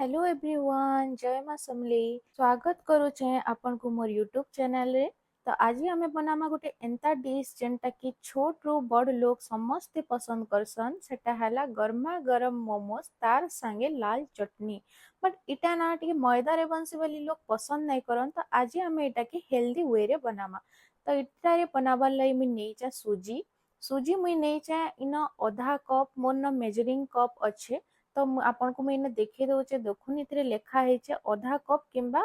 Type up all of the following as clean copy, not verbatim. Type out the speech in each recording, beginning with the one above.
Hello everyone, जय माँ समली। स्वागत करुचे आपन को मोर यूट्यूब चैनल रे। तो आज आमे बनामा गोटे एंता डिश जेंटा कि छोट रू बड़ लोग समस्ते पसंद करसन। सेटा हैला गरमा गरम मोमोज तार संगे लाल चटनी। बट इटा ना टिके मैदा रे बनसे वाली लोग पसंद नहीं करन। तो आज आमे इटा के हेल्दी वे रे बनामा। तो इटा रे बनाबार लाई मी नेइचा सूजी। सूजी मुई नेइचा इन आधा कप मोर न मेजरिंग कप अच्छे। तो आपन को मैं देखी दौचे देखुन इतरे लेखा है आधा कप किंबा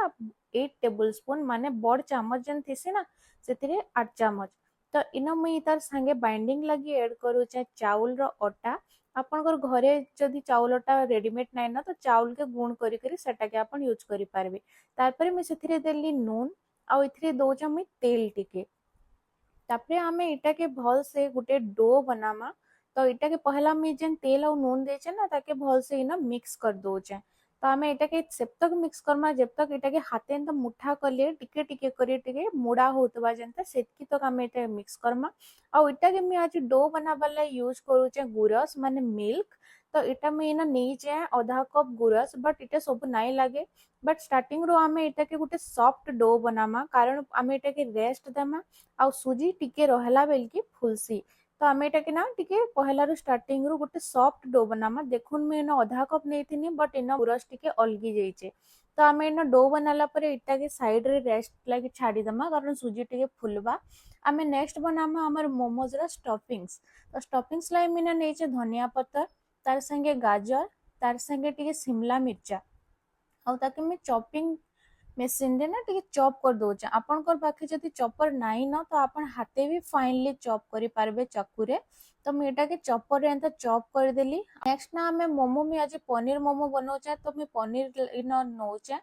8 टेबल स्पून माने बड़ चामच जन थेसे ना से 8 चामच। तो इन मुई तार संगे बाइंडिंग लगी ऐड करूचे चाउल रो आटा। आपनकर घरे जदि चाउलटा रेडीमेड नाइ ना तो चाउल के गुण करी करी सेटा के आपन यूज करि पारबे। तारपरे मैं सेथिरे देली नून आ इथिरे दौचे मुई तेल टिके। तापरे आमे इटा के भल से गुटे डो बनामा। तो इटा के पहला मी जेन तेल और नून देचे ना ताके भल से इना मिक्स कर दोचे। तो आमे इटा के सेब तक मिक्स करमा जब तक इटा के हाथे एंता मुठा कले टिके टिके करी टिके मुड़ा होतबा जेंता सेतकी तक आमे इटा मिक्स करमा। और इटा के मी आज डो बनाबाला यूज करूचे गुरस माने मिल्क। तो इटा मी इना नीचे आधा कप गुरस बट इटा सब नाइ लागे। बट स्टार्टिंग रो आमे इटा के गुटे सॉफ्ट डो बनामा कारण आमे इटा के रेस्ट देमा। आउ सुजी टिके रहला बेल की फुलसी। तो आमे एटा के ना टिके पहला रो स्टार्टिंग रो गुटे सॉफ्ट डो बनामा। देखुन मैं इना आधा कप नेथिनी बट इना गुरस टिके अलगी जाइचे। तो आमे इना डो बनाला परे इटा के साइड रे रेस्ट लागी छाड़ी दमा कारण सुजी टिके फुलबा। आमे नेक्स्ट बनामा हमर मोमोज रा स्टफिंग्स। तो स्टफिंग्स लाई मिना नेचे धनिया पत्तर तार संगे गाजर तार संगे टिके शिमला मिर्चा। ଆଉ ତାକେ ମୁଁ ଚପିଂ मेसिन रे ना टिके चॉप कर दोचे। आपनकर पाखे जदि चॉपर नाइ न तो आपन हाथे भी फाइनली चॉप करि पारबे चाकू रे। तो मैं एटा के चॉपर रे एंता चॉप कर देली। नेक्स्ट ना हमें मोमो में आज पनीर मोमो बनौचे। तो मैं पनीर इन नौचे।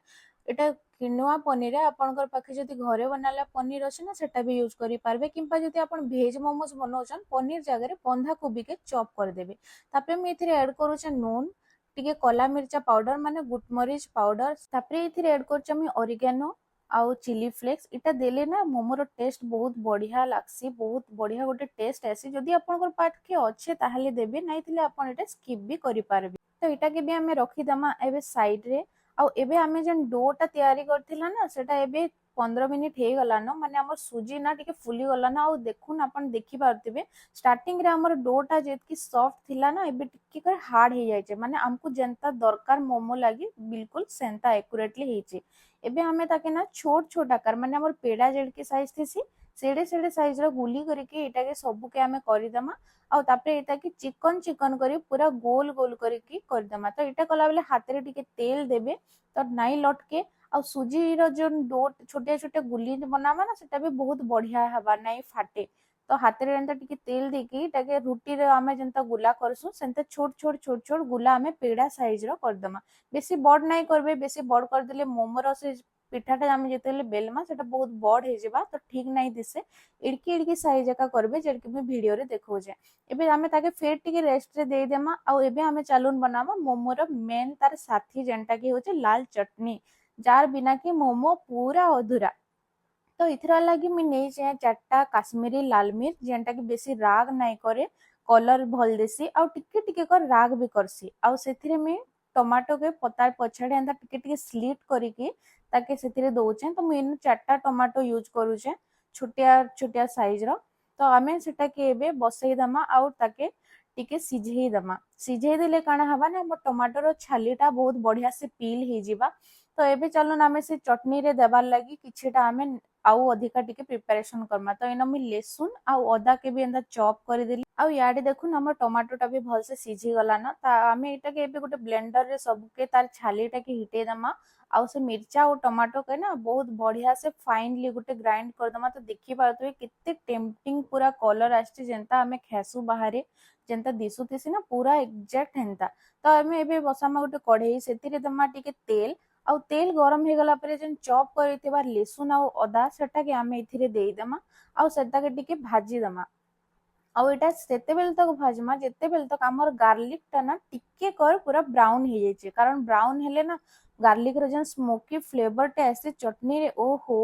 एटा किनुआ पनीर है। आपनकर पाखे जदि घरे बनाला पनीर अछि ना सेटा भी यूज करि पारबे किंबा जदि आपन भेज मोमोज बनौचन पनीर जगह रे बंधा कोबी के चॉप कर देबे। तापरे मैं एथिरे ऐड करूचे नून टिके कला मिर्चा पाउडर माने गुटमरीच पाउडर। तापरे एथिरे ऐड करछ मी ओरिगेनो आउ चिली फ्लेक्स। इटा देले ना मोमोर टेस्ट बहुत बढ़िया लागसी। बहुत बढ़िया गोटे टेस्ट आसी। जदि आपनकर पाखे अच्छे ताहले देबे नाइ थिले आपन एटा स्किप भी करि पारबे। तो इटा के भी हमें रखी दमा एबे साइड रे। आउ एबे हमें जन डो टा तैयारी करथिला ना सेटा एबे 15 मिनिट हे गला न माने हमर सुजी ना टिके फुली गला ना। आउ देखुन आपन देखि पारथिबे स्टार्टिंग रे हमर डो टा जेतकी सॉफ्ट थिला ना एबे टिके कर हार्ड हे जायचे माने हमको जेंता दरकार मोमो लागी बिल्कुल सेंता एक्यूरेटली हेचे। एबे हमें ताके ना छोट छोट आकार माने हमर पेड़ा जेडकी साइज थेसी सेडे सेडे साइज रो गुली करके एटा के सब के हमें करि दमा। आउ तापरे एटा की चिकन चिकन करी पूरा गोल गोल करके कर दमा। तो एटा कला बेले हाथ रे टिके तेल देबे तो नाइ लटके। आउ सुजी रो जो डो छोटे छोटे गुली बनामा ना सेटा भी बहुत बढ़िया हबा नाइ फाटे। तो हाथ रे एंता टिके तेल देकी ताके रुटी रे आमे जेंता गुला करसु सेंता छोट छोट छोट छोट गुला आमे पेड़ा साइज रो कर दमा। बेसी बड़ नाइ करबे बेसी बड़ कर देले मोमोर से पिठाटा आमे जेतेले बेलमा सेटा बहुत बड़ हे जेबा तो ठीक नाइ दिसे। इडकी इडकी साइज का करबे जेडकी मैं वीडियो रे देखौजे। एबे आमे ताके फेर टिके रेस्ट रे दे देमा। आउ एबे आमे चालून बनामा मोमोर मेन तार साथी जेंटा की होचे लाल चटनी जार बिना की मोमो पूरा अधूरा। तो इथरा लगी मैं नहीं जाए 4टा काश्मीरी लाल मिर्च जेनटा की बेसी राग नाइ करे कलर भल देसी आउ टिके टिके कर राग भी करसी। आउ सेथिरे में टमाटो के पता पछाड़े एंता टिके टिके स्लिट करिके ताके सेथिरे दउचे। तो मैं इन 4टा टमाटो यूज करूचे छोटिया छोटिया साइज रो। तो आमे सेटा के एबे बसई दमा आउ ताके टिके सिझेई दमा। सिझेई देले काना हबा ना हमर टमाटो रो छालीटा बहुत बढ़िया से पील हे जिबा। तो एबे चलन आमे से चटनी रे देबार लगी किछटा आमे आउ अधिका टिके प्रिपरेशन करमा। तो इन मुई लेसुन आउ अदा के भी एंदा चॉप कर देली। आउ याडे देखुन हमर टमाटोटा भी भल से सिझी गला ना। ता आमे एटा के एबे गोटे ब्लेंडर रे सबके तार छालीटा के हिटे दमा। आउ से मिर्चा और टमाटो के ना बहुत बढ़िया से फाइनली गोटे ग्राइंड कर दमा। तो देखि पारथुबे केते टेम्पटिंग पूरा कलर आछे जेंता आमे खेसु बाहरे जेंता दिसुथिसी ना पूरा एग्जैक्ट हेंता। तो आमे एबे बसामा गोटे कढ़ई सेतिरे दमा टिके तेल आउ तेल गरम हे गला परे जेन चॉप करिथिबा लेसुन आउ अदा सेटा के आमे इथिरे देई दमा। आउ सेटा के टिके भाजी दमा। आउ एटा सेते बेल तक भाजमा जेते बेल तक हमर गार्लिक टा ना टिके कर पूरा ब्राउन हे जाइछे कारण ब्राउन हेले ना गार्लिक रे जेन स्मोकी फ्लेवर टे आसे चटनी रे ओहो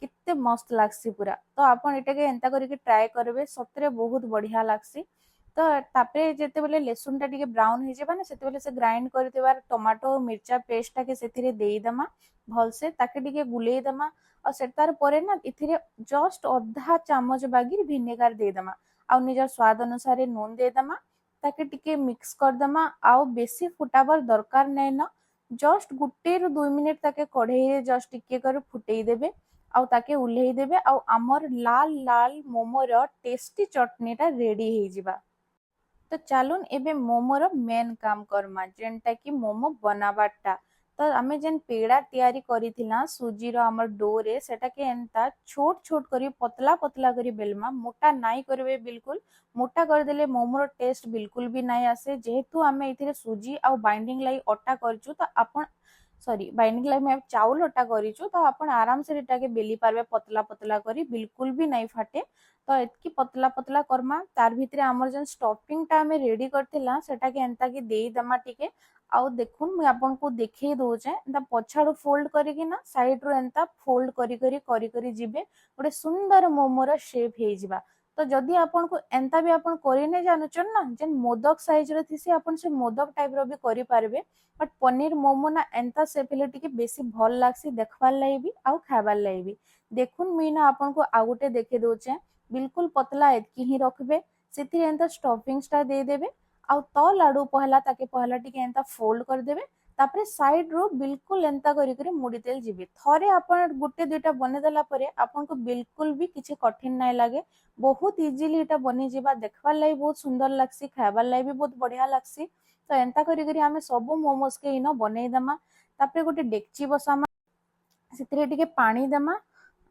कित्ते मस्त लागसी पूरा। तो आपन एटा के एंता करके ट्राई करबे सतरे बहुत बढ़िया लागसी। तो तापरे जेते बेले लेसुन टा टिके ब्राउन हो जाबा ना सेते बेले से ग्राइंड करथिबार टमाटो मिर्चा पेस्ट टा के सेथिरे देई दमा भलसे ताके टिके गुलेई दमा और सेतार परे ना इथिरे जस्ट अधा चामच बागिर विनेगार दे दमा आ निजर स्वाद अनुसार नून दे दमा ताके टिके मिक्स कर दमा आ बेसी फुटाबर दरकार नै न जस्ट गुटे रु 2 मिनिट ताके कढ़ई रे जस्ट टिके कर फुटेई देबे आउ ताके उल्हेई देबे आउ हमर लाल लाल मोमोर टेस्टी चटनी टा रेडी हेई जिबा। तो चलून एबे मोमोर मेन काम करमा जेनटा कि मोमो बनाबाटा। तो आमे जेन पेड़ा तैयारी करिथिला सुजी रो हमर डो रे सेटा के एंता छोट छोट करी पतला पतला करी बेलमा मोटा नाई करबे बिल्कुल मोटा कर देले मोमोर टेस्ट बिल्कुल भी नाई आसे जेहेतु आमे इथिरे सुजी आ बाइंडिंग लाई अटा करछु तो आपण सॉरी बाइंडिंग लाई मैं चाउल अटा करिछु तो आपण आराम से एटा के बेली पारबे पतला पतला करी बिल्कुल भी नाई फाटे। तो एतकी पतला पतला करमा तार भितरे हमर जन स्टफिंग टा हमें रेडी करथिला सेटा के एंता के देई दमा टिके आउ देखुन मैं आपन को देखै दोचे एंता पछाडू फोल्ड करी कि ना साइड रो एंता फोल्ड करी करी जिबे गोटे सुंदर मोमोर शेप हेई जिबा। तो जदि आपन को एंता भी आपन करि नै जानुचन ना जेन मोदक साइज रो थिसी आपन से मोदक टाइप रो भी करि पारबे बट पनीर मोमो ना एंता शेप हेले टिके बेसी भल लागसी देखबार लागि भी आउ खाबार लागि भी। देखुन मुई ना आपन को आ गुटे देखै दोचे बिल्कुल पतला एतकी ही रखबे सेति एंता स्टफिंग्स टा दे देबे आउ तो लाडू पहला ताके पहला टिके एंता फोल्ड कर देबे तापरे साइड रो बिल्कुल एंता करी करी मुड़ी तेल जिबे थरे आपण गुटे दुटा बने देला परे आपण को बिल्कुल भी किछि कठिन नै लागे बहुत इजीली एटा बनि जिबा देखबार लागि बहुत सुंदर लागसी खाबार लागि भी बहुत बढ़िया लागसी। तो एंता करी करी हमें सब मोमोज के इनो बनै दमा तापरे गुटे डेक्ची बसामा सेतिरे टिके पानी दमा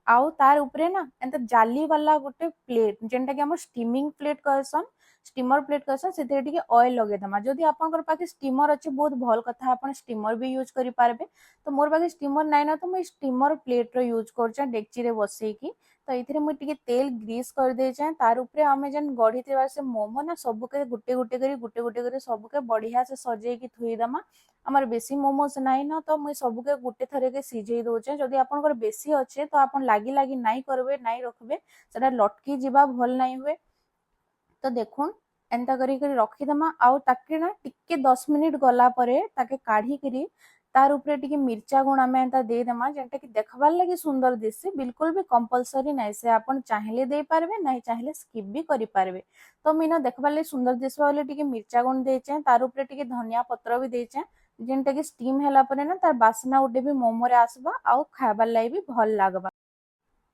आउ तार उपरे ना एंता जाली वाला गुटे प्लेट जेनटा कि हमर स्टीमिंग प्लेट कहसन स्टीमर प्लेट कहसन सेते टिके ऑयल लगे दमा जदि आपनकर पाखे स्टीमर अछि बहुत भल कथा आपन स्टीमर भी यूज करि पारबे। तो मोर पाखे स्टीमर नै ना तो मैं स्टीमर प्लेट रो यूज करछन डेक्ची रे बसई की तो इथिरे मैं टिके तेल ग्रीस कर दे छै तार उपरे हमें जेन गढ़ी थिबा से मोमो ना सब के गुटे गुटे करी सब के बढ़िया से सजे की थुई दमा हमर बेसी मोमोज नाइ न तो मुई सब के गुटे थरे के सिझेई दोचे जदि आपनकर बेसी अच्छे तो आपन लागी लागी नाइ करबे नाइ रखबे सेटा लटकी जिबा भल नाइ हुए। तो देखुन एंता करी करी रखी दमा आउ ताके ना टिके 10 मिनिट गला परे ताके काढी करी तार उपरे टिके मिर्चा गुण आमे एंता दे देमा जेंटा कि देखबार लागि सुंदर दिससे बिल्कुल भी कंपलसरी नै से आपन चाहिले दे पारबे नै चाहिले स्किप भी करि पारबे। तो मीना देखबार लागि सुंदर दिसबा वाले टिके मिर्चा गुण देचे तार उपरे टिके धनिया पत्र भी देचे जेंटा कि स्टीम हैला परे ना तार बासना उडे भी मोमो रे आसबा आउ खाबार लागि भी भल लागबा।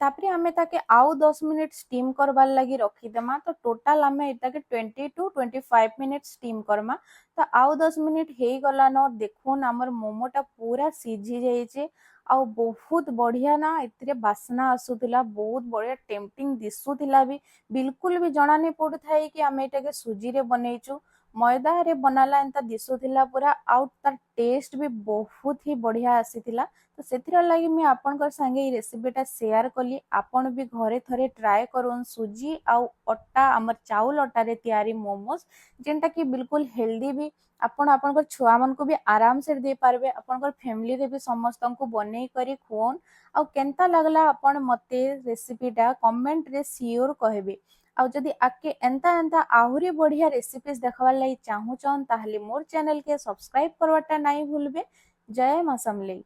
तापरे हमें ताके आउ 10 मिनिट स्टीम करबार लगी रखी देमा तो टोटल हमें एटा के 20 टू 25 मिनिट स्टीम करमा। तो आउ 10 मिनिट हे गला न देखुन हमर मोमोटा पूरा सिझी जाइए आउ बहुत बढ़िया ना इतरे बासना आसुतिला बहुत बढ़िया टेम्पटिंग दिसुतिला भी बिल्कुल भी जना नहीं पड़ू थाए कि आमे एटा के सुजी रे बनैछु मैदा रे बनाला एंता दिसुतिला पूरा आउ तार टेस्ट भी बहुत ही बढ़िया आसीतिला। तो सेथिर लागि मैं आपनकर संगे ई रेसिपीटा शेयर कली आपन भी घरे थरे ट्राए करूँ सुजी आउ अटा हमर चाउल अटा रे तैयारी मोमोज जेनटा कि बिल्कुल हेल्दी भी आपण आपनकर छुआ मन को भी आराम से दे पारबे आपनकर फैमिली रे भी समस्त को बनै करी खुओन आउ केनता लागला आपण मते रेसिपीटा कमेंट रे श्योर कहबे। आउ जदि आके एंता एंता आहुरी बढ़िया रेसिपीज देखबार लागि चाहूचन ताहले मोर चैनल के सब्सक्राइब करवाटा नाही भूलबे। जय मां समलेई।